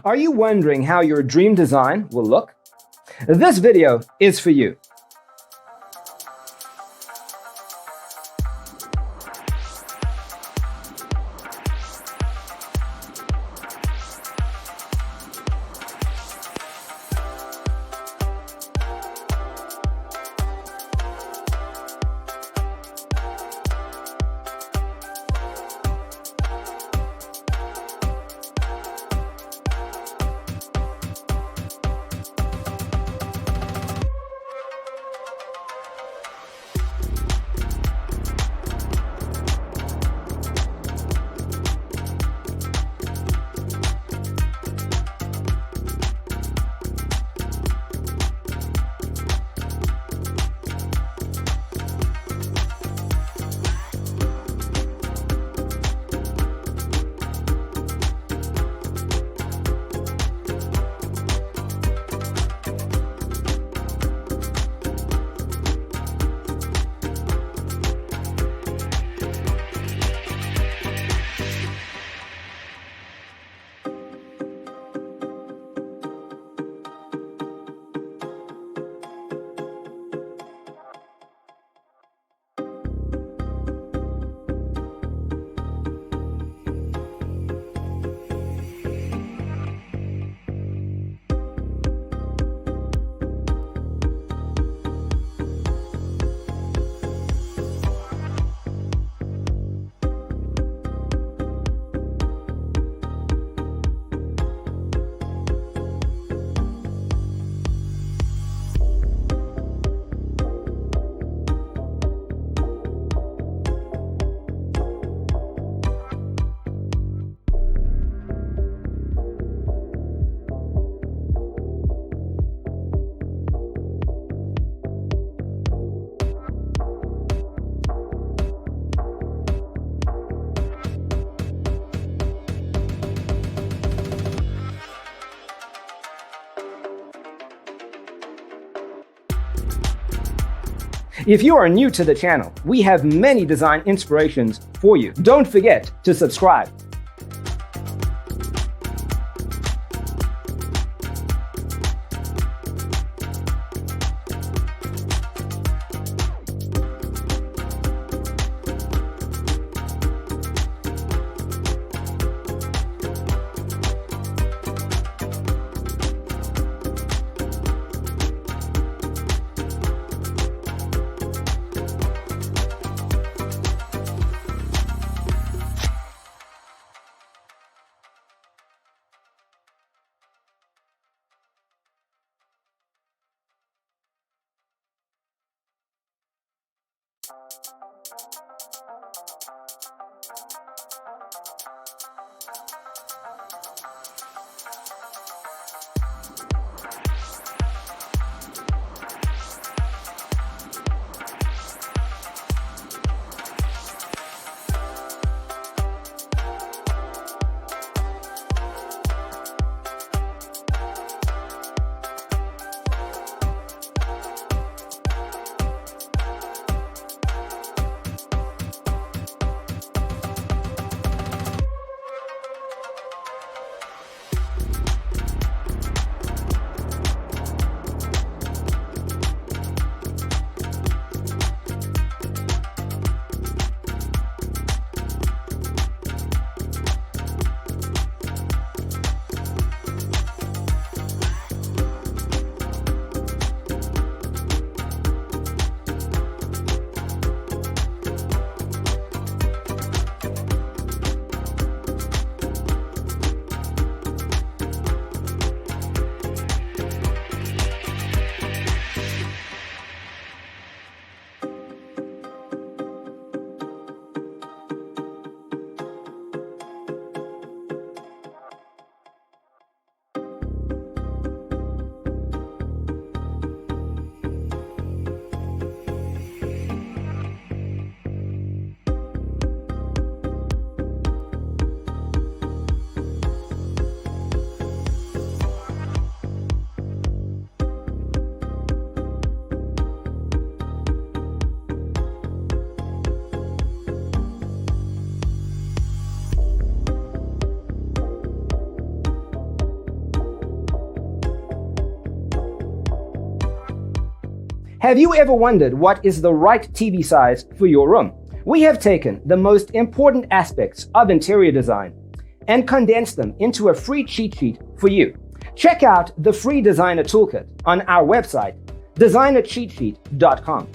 Are you wondering how your dream design will look? This video is for you. If you are new to the channel, we have many design inspirations for you. Don't forget to subscribe. Have you ever wondered what is the right TV size for your room? We have taken the most important aspects of interior design and condensed them into a free cheat sheet for you. Check out the free designer toolkit on our website, designercheatsheet.com.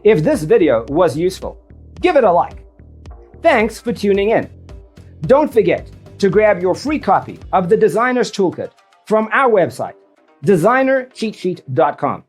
If this video was useful, give it a like. Thanks for tuning in. Don't forget to grab your free copy of the Designer's Toolkit from our website, designercheatsheet.com.